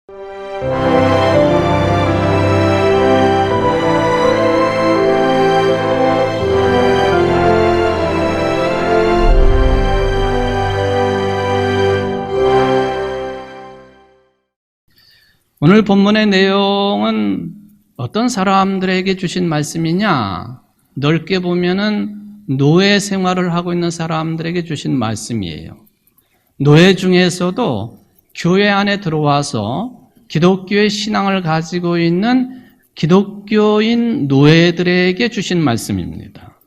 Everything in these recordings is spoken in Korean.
오늘 본문의 내용은 어떤 사람들에게 주신 말씀이냐? 넓게 보면은 노예 생활을 하고 있는 사람들에게 주신 말씀이에요. 노예 중에서도 교회 안에 들어와서 기독교의 신앙을 가지고 있는 기독교인 노예들에게 주신 말씀입니다.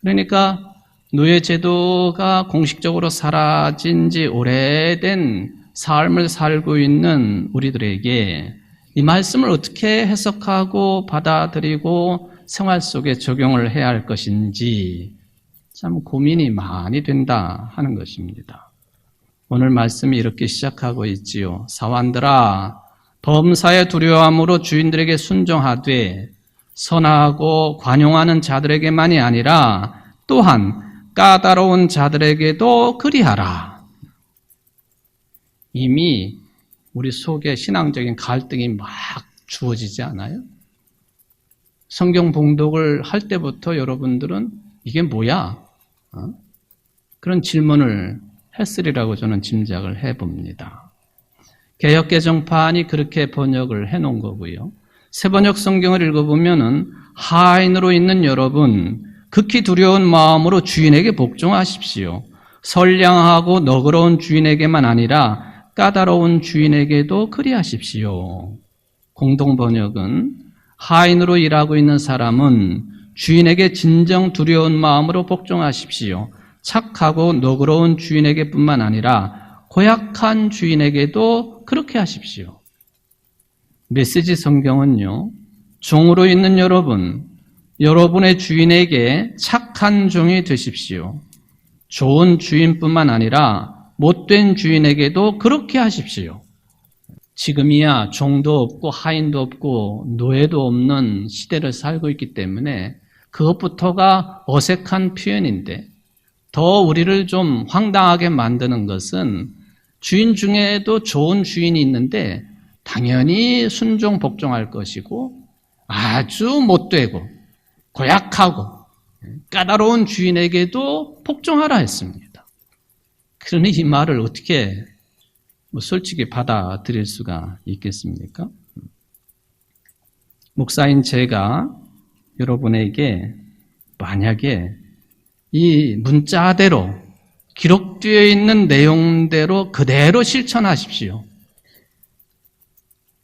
그러니까 노예 제도가 공식적으로 사라진 지 오래된 삶을 살고 있는 우리들에게 이 말씀을 어떻게 해석하고 받아들이고 생활 속에 적용을 해야 할 것인지 참 고민이 많이 된다 하는 것입니다. 오늘 말씀이 이렇게 시작하고 있지요. 사환들아, 범사에 두려워함으로 주인들에게 순종하되 선하고 관용하는 자들에게만이 아니라 또한 까다로운 자들에게도 그리하라. 이미 우리 속에 신앙적인 갈등이 막 주어지지 않아요? 성경 봉독을 할 때부터 여러분들은 이게 뭐야? 그런 질문을 했으리라고 저는 짐작을 해봅니다. 개역개정판이 그렇게 번역을 해놓은 거고요. 새번역 성경을 읽어보면은 하인으로 있는 여러분, 극히 두려운 마음으로 주인에게 복종하십시오. 선량하고 너그러운 주인에게만 아니라 까다로운 주인에게도 그리하십시오. 공동번역은 하인으로 일하고 있는 사람은 주인에게 진정 두려운 마음으로 복종하십시오. 착하고 너그러운 주인에게뿐만 아니라 고약한 주인에게도 그렇게 하십시오. 메시지 성경은요, 종으로 있는 여러분, 여러분의 주인에게 착한 종이 되십시오. 좋은 주인뿐만 아니라 못된 주인에게도 그렇게 하십시오. 지금이야 종도 없고 하인도 없고 노예도 없는 시대를 살고 있기 때문에 그것부터가 어색한 표현인데 더 우리를 좀 황당하게 만드는 것은 주인 중에도 좋은 주인이 있는데 당연히 순종 복종할 것이고 아주 못되고 고약하고 까다로운 주인에게도 복종하라 했습니다. 그러니 이 말을 어떻게 솔직히 받아들일 수가 있겠습니까? 목사인 제가 여러분에게 만약에 이 문자대로 기록되어 있는 내용대로 그대로 실천하십시오.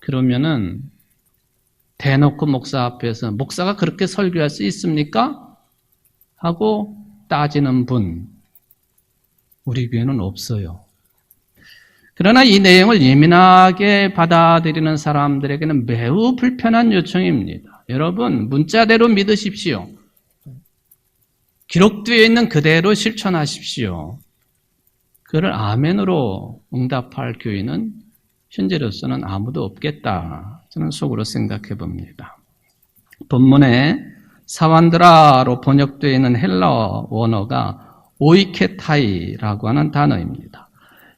그러면은 대놓고 목사 앞에서 목사가 그렇게 설교할 수 있습니까? 하고 따지는 분 우리 교회는 없어요. 그러나 이 내용을 예민하게 받아들이는 사람들에게는 매우 불편한 요청입니다. 여러분, 문자대로 믿으십시오. 기록되어 있는 그대로 실천하십시오. 그를 아멘으로 응답할 교회는 현재로서는 아무도 없겠다. 저는 속으로 생각해 봅니다. 본문에 사완드라로 번역되어 있는 헬라어 원어가 오이케타이라고 하는 단어입니다.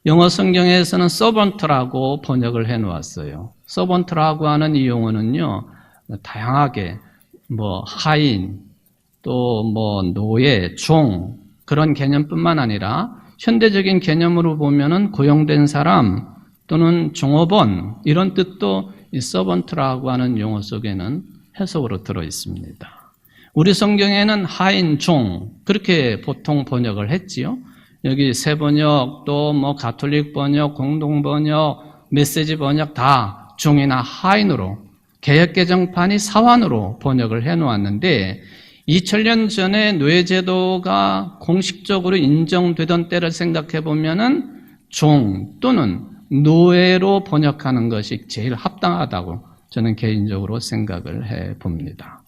영어 성경에서는 서번트라고 번역을 해놓았어요. 서번트라고 하는 이 용어는요, 다양하게 하인, 또 노예, 종 그런 개념뿐만 아니라 현대적인 개념으로 보면은 고용된 사람 또는 종업원 이런 뜻도 이 서번트라고 하는 용어 속에는 해석으로 들어 있습니다. 우리 성경에는 하인, 종 그렇게 보통 번역을 했지요. 여기 새번역 또 가톨릭 번역, 공동 번역, 메시지 번역 다 종이나 하인으로 개역개정판이 사환으로 번역을 해놓았는데 2000년 전에 노예제도가 공식적으로 인정되던 때를 생각해 보면은 종 또는 노예로 번역하는 것이 제일 합당하다고 저는 개인적으로 생각을 해 봅니다.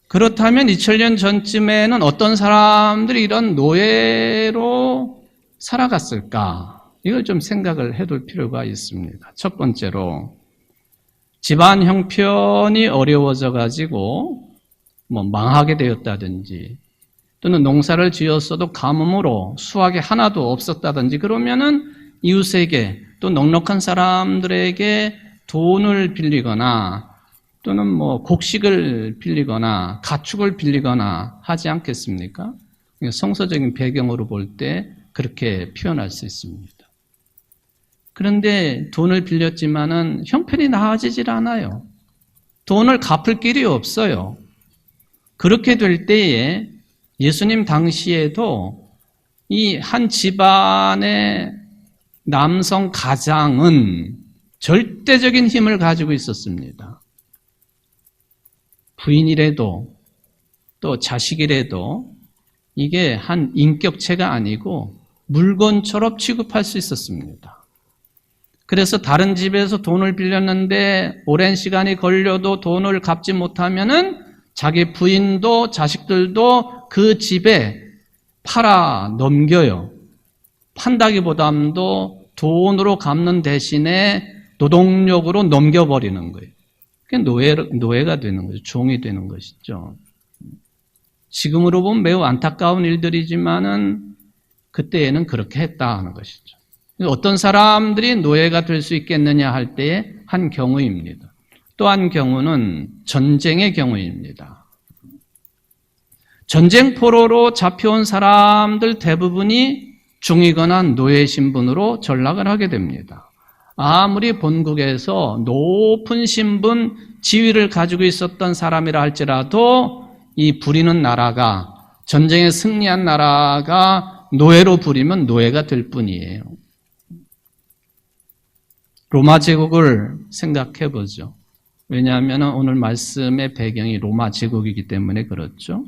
그렇다면 2000년 전쯤에는 어떤 사람들이 이런 노예로 살아갔을까? 이걸 좀 생각을 해둘 필요가 있습니다. 첫 번째로 집안 형편이 어려워져 가지고 망하게 되었다든지 또는 농사를 지었어도 가뭄으로 수확이 하나도 없었다든지 그러면은 이웃에게 또 넉넉한 사람들에게 돈을 빌리거나 또는 뭐 곡식을 빌리거나 가축을 빌리거나 하지 않겠습니까? 성서적인 배경으로 볼 때 그렇게 표현할 수 있습니다. 그런데 돈을 빌렸지만은 형편이 나아지질 않아요. 돈을 갚을 길이 없어요. 그렇게 될 때에 예수님 당시에도 이 한 집안의 남성 가장은 절대적인 힘을 가지고 있었습니다. 부인이라도 또 자식이라도 이게 한 인격체가 아니고 물건처럼 취급할 수 있었습니다. 그래서 다른 집에서 돈을 빌렸는데 오랜 시간이 걸려도 돈을 갚지 못하면은 자기 부인도 자식들도 그 집에 팔아 넘겨요. 판다기보다도 돈으로 갚는 대신에 노동력으로 넘겨버리는 거예요. 그게 노예가 되는 거죠. 종이 되는 것이죠. 지금으로 보면 매우 안타까운 일들이지만은 그때에는 그렇게 했다 하는 것이죠. 어떤 사람들이 노예가 될 수 있겠느냐 할 때의 한 경우입니다. 또 한 경우는 전쟁의 경우입니다. 전쟁 포로로 잡혀온 사람들 대부분이 중이거나 노예 신분으로 전락을 하게 됩니다. 아무리 본국에서 높은 신분, 지위를 가지고 있었던 사람이라 할지라도 이 부리는 나라가, 전쟁에 승리한 나라가 노예로 부리면 노예가 될 뿐이에요. 로마 제국을 생각해 보죠. 왜냐하면 오늘 말씀의 배경이 로마 제국이기 때문에 그렇죠.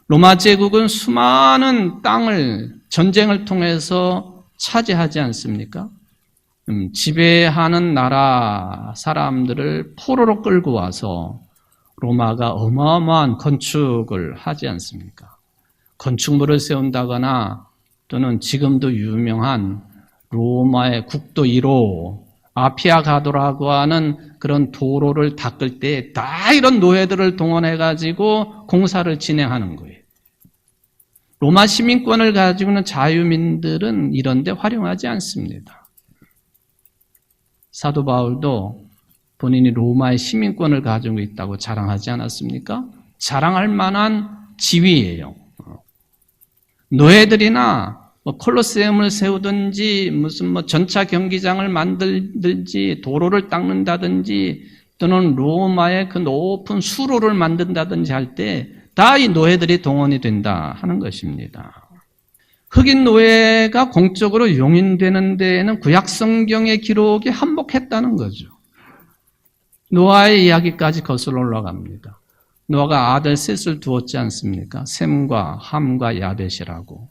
로마 제국은 수많은 땅을 전쟁을 통해서 차지하지 않습니까? 지배하는 나라 사람들을 포로로 끌고 와서 로마가 어마어마한 건축을 하지 않습니까? 건축물을 세운다거나 또는 지금도 유명한 로마의 국도 1호 아피아 가도라고 하는 그런 도로를 닦을 때 다 이런 노예들을 동원해가지고 공사를 진행하는 거예요. 로마 시민권을 가지고 있는 자유민들은 이런 데 활용하지 않습니다. 사도 바울도 본인이 로마의 시민권을 가지고 있다고 자랑하지 않았습니까? 자랑할 만한 지위예요. 노예들이나 콜로세움을 세우든지 무슨 전차 경기장을 만들든지 도로를 닦는다든지 또는 로마의 그 높은 수로를 만든다든지 할 때 다 이 노예들이 동원이 된다 하는 것입니다. 흑인 노예가 공적으로 용인되는 데에는 구약 성경의 기록이 한몫했다는 거죠. 노아의 이야기까지 거슬러 올라갑니다. 노아가 아들 셋을 두었지 않습니까? 셈과 함과 야벳이라고.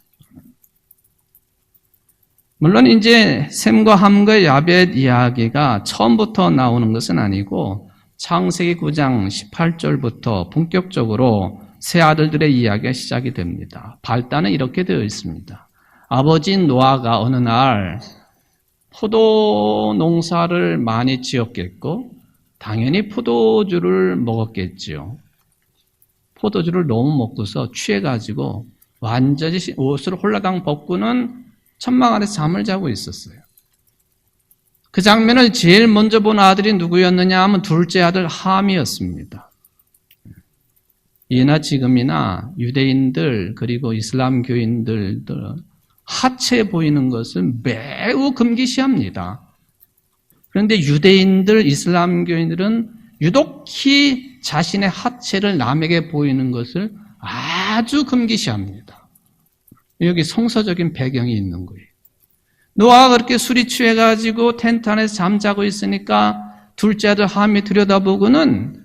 물론 이제 셈과 함과 야벳 이야기가 처음부터 나오는 것은 아니고 창세기 9장 18절부터 본격적으로 세 아들들의 이야기가 시작이 됩니다. 발단은 이렇게 되어 있습니다. 아버지인 노아가 어느 날 포도 농사를 많이 지었겠고 당연히 포도주를 먹었겠지요. 포도주를 너무 먹고서 취해가지고 완전히 옷을 홀라당 벗고는 천막 안에서 잠을 자고 있었어요. 그 장면을 제일 먼저 본 아들이 누구였느냐 하면 둘째 아들 함이었습니다. 예나 지금이나 유대인들 그리고 이슬람교인들 하체 보이는 것을 매우 금기시합니다. 그런데 유대인들, 이슬람교인들은 유독히 자신의 하체를 남에게 보이는 것을 아주 금기시합니다. 여기 성서적인 배경이 있는 거예요. 노아가 그렇게 술이 취해가지고 텐트 안에서 잠자고 있으니까 둘째 아들 함이 들여다보고는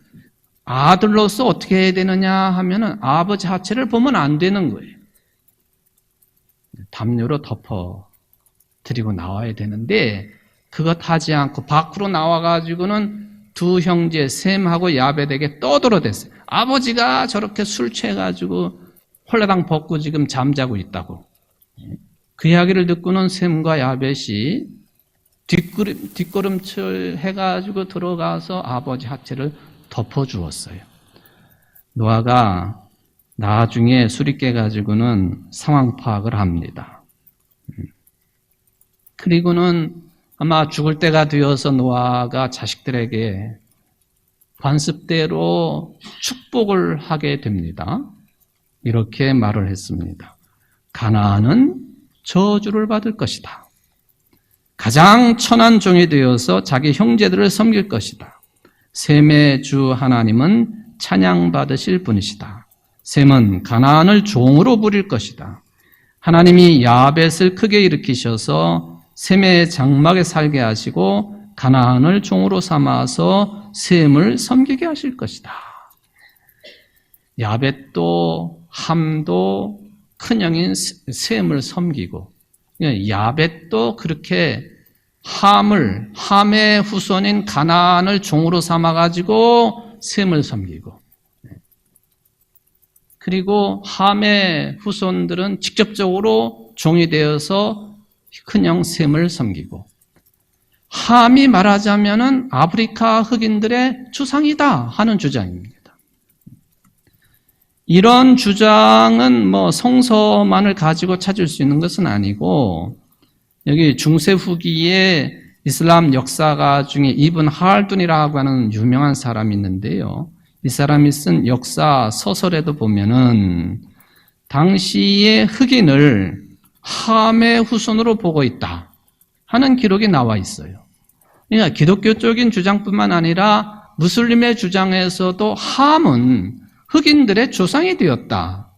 아들로서 어떻게 해야 되느냐 하면은 아버지 하체를 보면 안 되는 거예요. 담요로 덮어 드리고 나와야 되는데 그것 하지 않고 밖으로 나와가지고는 두 형제 셈하고 야벳에게 떠들어댔어요. 아버지가 저렇게 술 취해가지고 홀라당 벗고 지금 잠자고 있다고. 그 이야기를 듣고는 셈과 야벳이 뒷걸음질 해가지고 들어가서 아버지 하체를 덮어주었어요. 노아가 나중에 술이 깨가지고는 상황 파악을 합니다. 그리고는 아마 죽을 때가 되어서 노아가 자식들에게 관습대로 축복을 하게 됩니다. 이렇게 말을 했습니다. 가나안은 저주를 받을 것이다. 가장 천한 종이 되어서 자기 형제들을 섬길 것이다. 셈의 주 하나님은 찬양받으실 분이시다. 셈은 가나안을 종으로 부릴 것이다. 하나님이 야벳을 크게 일으키셔서 셈의 장막에 살게 하시고 가나안을 종으로 삼아서 셈을 섬기게 하실 것이다. 야벳도 함도 큰형인 셈을 섬기고, 야벳도 그렇게 함의 후손인 가나안을 종으로 삼아가지고 셈을 섬기고, 그리고 함의 후손들은 직접적으로 종이 되어서 큰형 셈을 섬기고, 함이 말하자면은 아프리카 흑인들의 주상이다 하는 주장입니다. 이런 주장은 성서만을 가지고 찾을 수 있는 것은 아니고, 여기 중세 후기에 이슬람 역사가 중에 이븐 할둔이라고 하는 유명한 사람이 있는데요. 이 사람이 쓴 역사 서설에도 보면은 당시의 흑인을 함의 후손으로 보고 있다 하는 기록이 나와 있어요. 그러니까 기독교 쪽인 주장뿐만 아니라 무슬림의 주장에서도 함은 흑인들의 조상이 되었다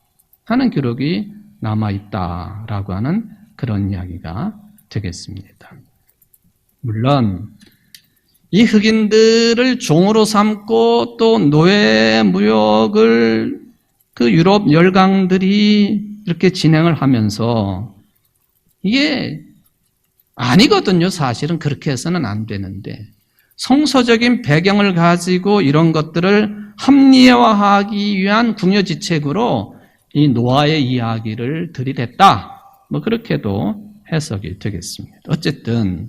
하는 기록이 남아있다라고 하는 그런 이야기가 되겠습니다. 물론 이 흑인들을 종으로 삼고 또 노예 무역을 그 유럽 열강들이 이렇게 진행을 하면서 이게 아니거든요. 사실은 그렇게 해서는 안 되는데 성서적인 배경을 가지고 이런 것들을 합리화하기 위한 궁여지책으로 이 노아의 이야기를 들이댔다. 그렇게도 해석이 되겠습니다. 어쨌든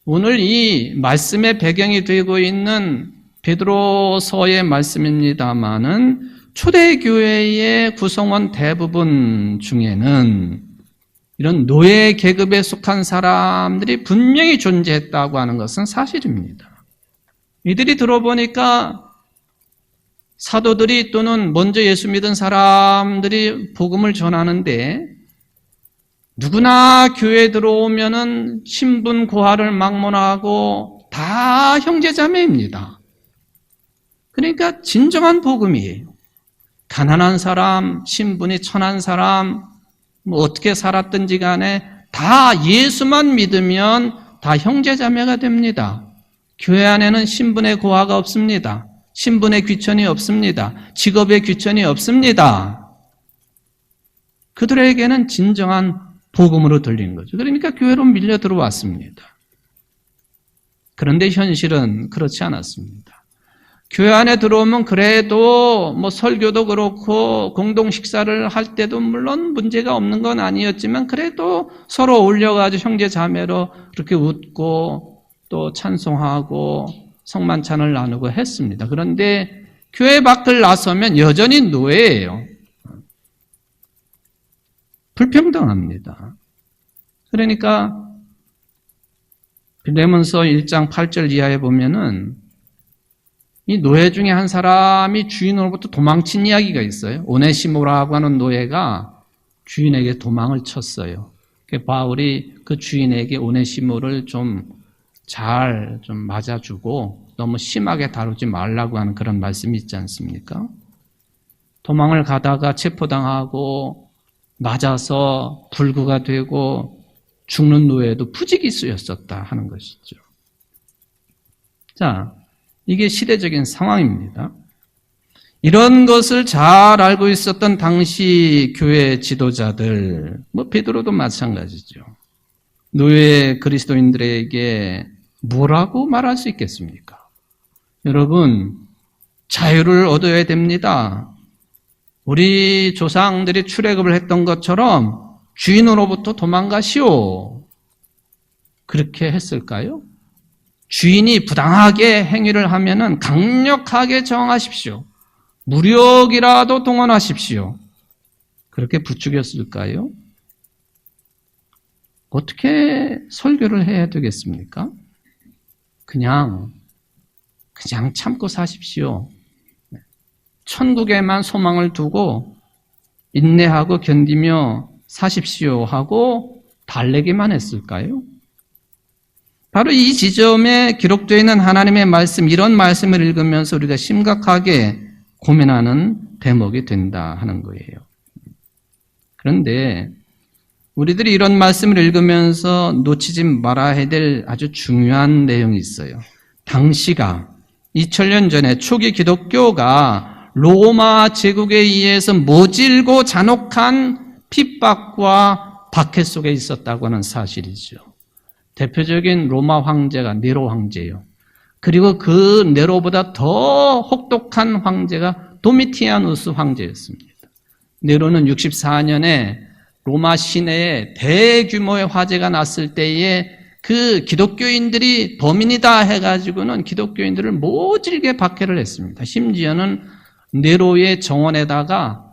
오늘 이 말씀의 배경이 되고 있는 베드로서의 말씀입니다마는 초대교회의 구성원 대부분 중에는 이런 노예 계급에 속한 사람들이 분명히 존재했다고 하는 것은 사실입니다. 이들이 들어보니까 사도들이 또는 먼저 예수 믿은 사람들이 복음을 전하는데 누구나 교회에 들어오면은 신분 고하를 막론하고 다 형제자매입니다. 그러니까 진정한 복음이에요. 가난한 사람, 신분이 천한 사람, 어떻게 살았든지 간에 다 예수만 믿으면 다 형제자매가 됩니다. 교회 안에는 신분의 고하가 없습니다. 신분의 귀천이 없습니다. 직업의 귀천이 없습니다. 그들에게는 진정한 복음으로 들린 거죠. 그러니까 교회로 밀려 들어왔습니다. 그런데 현실은 그렇지 않았습니다. 교회 안에 들어오면 그래도 설교도 그렇고 공동 식사를 할 때도 물론 문제가 없는 건 아니었지만 그래도 서로 어울려가지고 형제 자매로 그렇게 웃고 또 찬송하고 성만찬을 나누고 했습니다. 그런데 교회 밖을 나서면 여전히 노예예요. 불평등합니다. 그러니까 빌레몬서 1장 8절 이하에 보면은 이 노예 중에 한 사람이 주인으로부터 도망친 이야기가 있어요. 오네시모라고 하는 노예가 주인에게 도망을 쳤어요. 바울이 그 주인에게 오네시모를 좀 맞아주고 너무 심하게 다루지 말라고 하는 그런 말씀이 있지 않습니까? 도망을 가다가 체포당하고 맞아서 불구가 되고 죽는 노예도 부직이 쓰였었다 하는 것이죠. 자, 이게 시대적인 상황입니다. 이런 것을 잘 알고 있었던 당시 교회 지도자들, 베드로도 마찬가지죠. 노예 그리스도인들에게 뭐라고 말할 수 있겠습니까? 여러분, 자유를 얻어야 됩니다. 우리 조상들이 출애굽을 했던 것처럼 주인으로부터 도망가시오. 그렇게 했을까요? 주인이 부당하게 행위를 하면은 강력하게 저항하십시오. 무력이라도 동원하십시오. 그렇게 부추겼을까요? 어떻게 설교를 해야 되겠습니까? 그냥 참고 사십시오. 천국에만 소망을 두고 인내하고 견디며 사십시오 하고 달래기만 했을까요? 바로 이 지점에 기록되어 있는 하나님의 말씀, 이런 말씀을 읽으면서 우리가 심각하게 고민하는 대목이 된다 하는 거예요. 그런데 우리들이 이런 말씀을 읽으면서 놓치지 말아야 될 아주 중요한 내용이 있어요. 당시가 2000년 전에 초기 기독교가 로마 제국에 의해서 모질고 잔혹한 핍박과 박해 속에 있었다고 하는 사실이죠. 대표적인 로마 황제가 네로 황제예요. 그리고 그 네로보다 더 혹독한 황제가 도미티아누스 황제였습니다. 네로는 64년에 로마 시내에 대규모의 화재가 났을 때에 그 기독교인들이 범인이다 해가지고는 기독교인들을 모질게 박해를 했습니다. 심지어는 네로의 정원에다가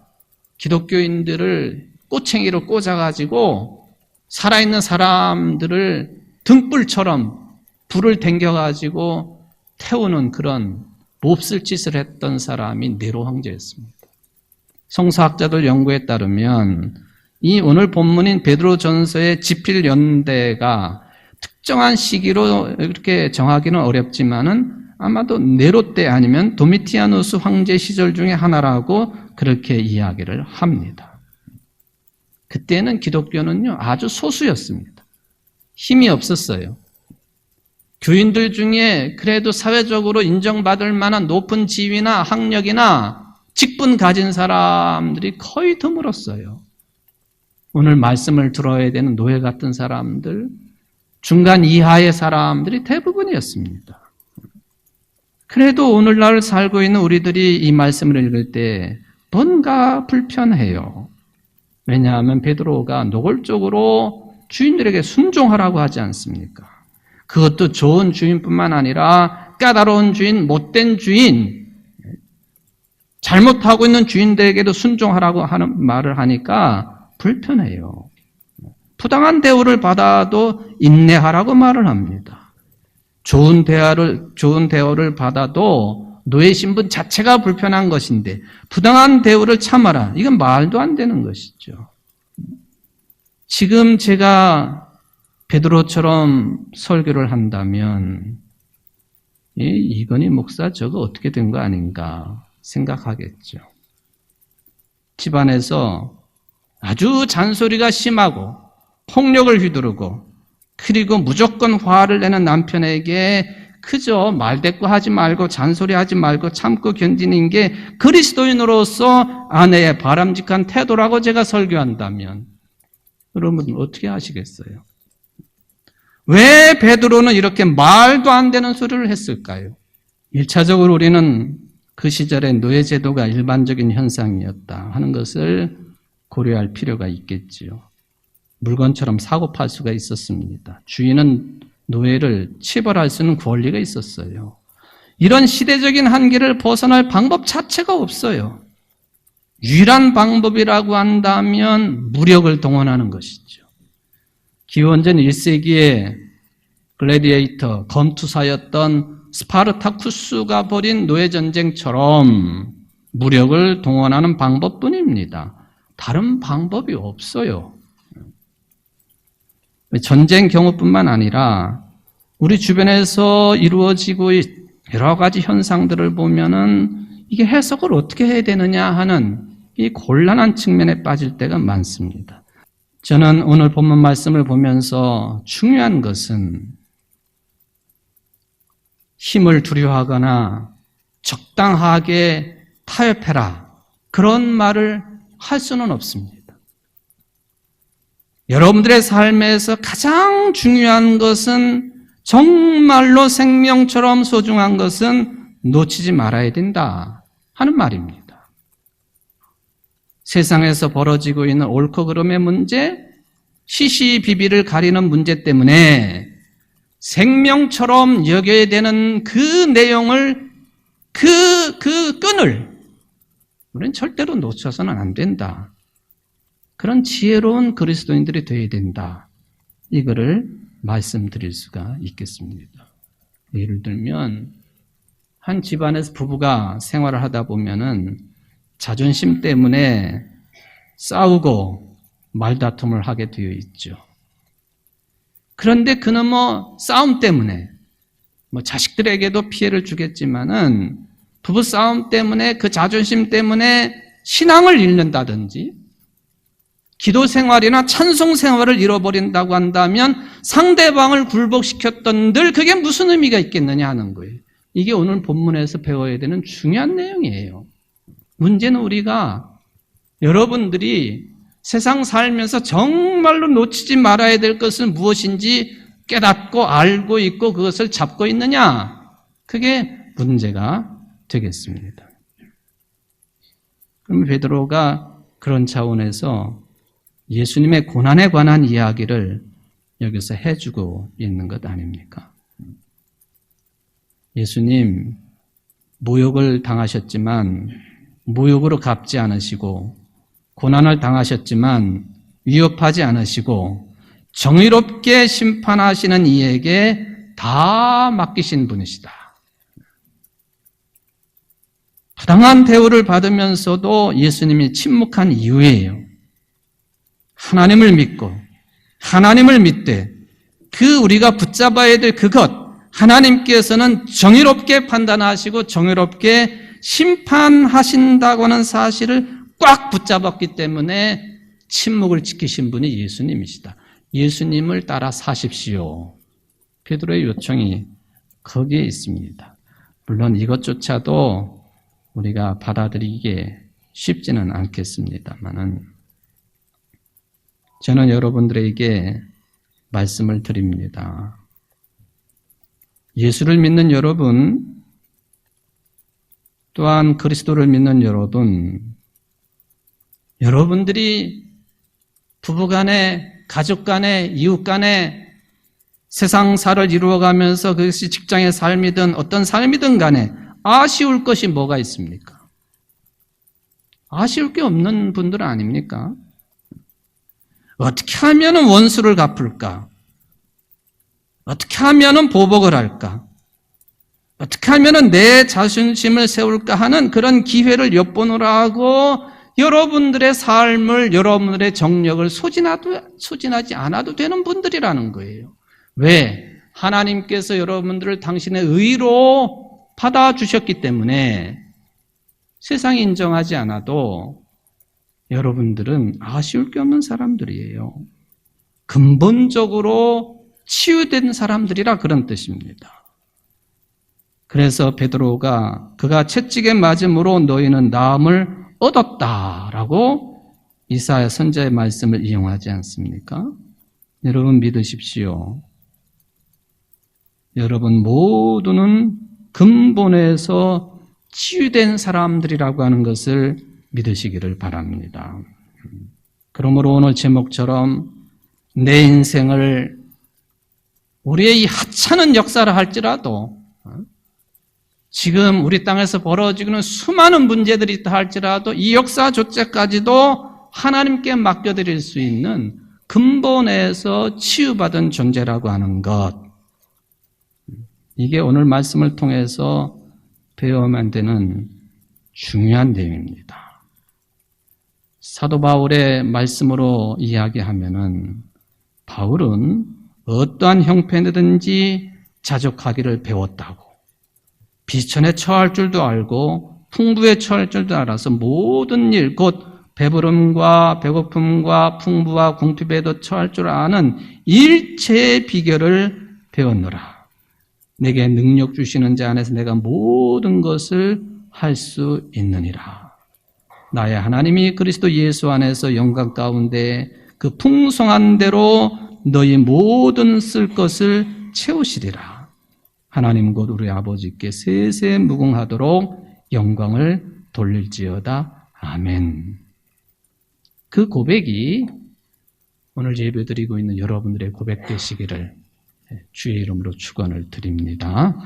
기독교인들을 꼬챙이로 꽂아가지고 살아있는 사람들을 등불처럼 불을 댕겨가지고 태우는 그런 몹쓸 짓을 했던 사람이 네로 황제였습니다. 성서학자들 연구에 따르면 이 오늘 본문인 베드로전서의 지필 연대가 특정한 시기로 이렇게 정하기는 어렵지만은 아마도 네로 때 아니면 도미티아누스 황제 시절 중에 하나라고 그렇게 이야기를 합니다. 그때는 기독교는요 아주 소수였습니다. 힘이 없었어요. 교인들 중에 그래도 사회적으로 인정받을 만한 높은 지위나 학력이나 직분 가진 사람들이 거의 드물었어요. 오늘 말씀을 들어야 되는 노예 같은 사람들, 중간 이하의 사람들이 대부분이었습니다. 그래도 오늘날 살고 있는 우리들이 이 말씀을 읽을 때 뭔가 불편해요. 왜냐하면 베드로가 노골적으로 주인들에게 순종하라고 하지 않습니까? 그것도 좋은 주인뿐만 아니라 까다로운 주인, 못된 주인, 잘못하고 있는 주인들에게도 순종하라고 하는 말을 하니까 불편해요. 부당한 대우를 받아도 인내하라고 말을 합니다. 좋은 대우를 받아도 노예 신분 자체가 불편한 것인데 부당한 대우를 참아라. 이건 말도 안 되는 것이죠. 지금 제가 베드로처럼 설교를 한다면 이건희 목사 저거 어떻게 된 거 아닌가 생각하겠죠. 집안에서 아주 잔소리가 심하고 폭력을 휘두르고 그리고 무조건 화를 내는 남편에게 그저 말대꾸하지 말고 잔소리하지 말고 참고 견디는 게 그리스도인으로서 아내의 바람직한 태도라고 제가 설교한다면 여러분 어떻게 하시겠어요? 왜 베드로는 이렇게 말도 안 되는 소리를 했을까요? 1차적으로 우리는 그 시절의 노예제도가 일반적인 현상이었다 하는 것을 고려할 필요가 있겠지요. 물건처럼 사고 팔 수가 있었습니다. 주인은 노예를 체벌할 수 있는 권리가 있었어요. 이런 시대적인 한계를 벗어날 방법 자체가 없어요. 유일한 방법이라고 한다면 무력을 동원하는 것이죠. 기원전 1세기의 글래디에이터, 검투사였던 스파르타쿠스가 벌인 노예전쟁처럼 무력을 동원하는 방법뿐입니다. 다른 방법이 없어요. 전쟁 경우뿐만 아니라 우리 주변에서 이루어지고 여러 가지 현상들을 보면은 이게 해석을 어떻게 해야 되느냐 하는 이 곤란한 측면에 빠질 때가 많습니다. 저는 오늘 본문 말씀을 보면서 중요한 것은 힘을 두려워하거나 적당하게 타협해라 그런 말을 할 수는 없습니다. 여러분들의 삶에서 가장 중요한 것은 정말로 생명처럼 소중한 것은 놓치지 말아야 된다 하는 말입니다. 세상에서 벌어지고 있는 옳고 그름의 문제, 시시비비를 가리는 문제 때문에 생명처럼 여겨야 되는 그 내용을, 그 끈을 우리는 절대로 놓쳐서는 안 된다. 그런 지혜로운 그리스도인들이 되어야 된다. 이거를 말씀드릴 수가 있겠습니다. 예를 들면 한 집안에서 부부가 생활을 하다 보면은 자존심 때문에 싸우고 말다툼을 하게 되어 있죠. 그런데 그는 싸움 때문에 자식들에게도 피해를 주겠지만은 부부 싸움 때문에 그 자존심 때문에 신앙을 잃는다든지 기도 생활이나 찬송 생활을 잃어버린다고 한다면 상대방을 굴복시켰던 늘 그게 무슨 의미가 있겠느냐 하는 거예요. 이게 오늘 본문에서 배워야 되는 중요한 내용이에요. 문제는 우리가 여러분들이 세상 살면서 정말로 놓치지 말아야 될 것은 무엇인지 깨닫고 알고 있고 그것을 잡고 있느냐? 그게 문제가 되겠습니다. 그럼 베드로가 그런 차원에서 예수님의 고난에 관한 이야기를 여기서 해주고 있는 것 아닙니까? 예수님 모욕을 당하셨지만 모욕으로 갚지 않으시고 고난을 당하셨지만 위협하지 않으시고 정의롭게 심판하시는 이에게 다 맡기신 분이시다. 부당한 대우를 받으면서도 예수님이 침묵한 이유예요. 하나님을 믿고 하나님을 믿되 그 우리가 붙잡아야 될 그것 하나님께서는 정의롭게 판단하시고 정의롭게 심판하신다고 하는 사실을 꽉 붙잡았기 때문에 침묵을 지키신 분이 예수님이시다. 예수님을 따라 사십시오. 베드로의 요청이 거기에 있습니다. 물론 이것조차도 우리가 받아들이기에 쉽지는 않겠습니다만은 저는 여러분들에게 말씀을 드립니다. 예수를 믿는 여러분, 또한 그리스도를 믿는 여러분, 여러분들이 부부간에, 가족간에, 이웃간에 세상사를 이루어가면서 그것이 직장의 삶이든 어떤 삶이든 간에 아쉬울 것이 뭐가 있습니까? 아쉬울 게 없는 분들은 아닙니까? 어떻게 하면 원수를 갚을까? 어떻게 하면 보복을 할까? 어떻게 하면 내 자존심을 세울까 하는 그런 기회를 엿보느라고 여러분들의 삶을, 여러분들의 정력을 소진하지 않아도 되는 분들이라는 거예요. 왜? 하나님께서 여러분들을 당신의 의로 받아주셨기 때문에 세상이 인정하지 않아도 여러분들은 아쉬울 게 없는 사람들이에요. 근본적으로 치유된 사람들이라 그런 뜻입니다. 그래서 베드로가 그가 채찍에 맞음으로 너희는 나음을 얻었다라고 이사야 선지자의 말씀을 이용하지 않습니까? 여러분 믿으십시오. 여러분 모두는 근본에서 치유된 사람들이라고 하는 것을 믿으시기를 바랍니다. 그러므로 오늘 제목처럼 내 인생을 우리의 이 하찮은 역사를 할지라도 지금 우리 땅에서 벌어지는 수많은 문제들이 있다 할지라도 이 역사조차까지도 하나님께 맡겨드릴 수 있는 근본에서 치유받은 존재라고 하는 것, 이게 오늘 말씀을 통해서 배워야만 되는 중요한 내용입니다. 사도 바울의 말씀으로 이야기하면은 바울은 어떠한 형편이든지 자족하기를 배웠다고, 비천에 처할 줄도 알고 풍부에 처할 줄도 알아서 모든 일, 곧 배부름과 배고픔과 풍부와 궁핍에도 처할 줄 아는 일체의 비결을 배웠노라. 내게 능력 주시는 자 안에서 내가 모든 것을 할 수 있느니라. 나의 하나님이 그리스도 예수 안에서 영광 가운데 그 풍성한 대로 너희 모든 쓸 것을 채우시리라. 하나님 곧 우리 아버지께 세세 무궁하도록 영광을 돌릴지어다. 아멘. 그 고백이 오늘 예배드리고 있는 여러분들의 고백 되시기를 주의 이름으로 축원을 드립니다.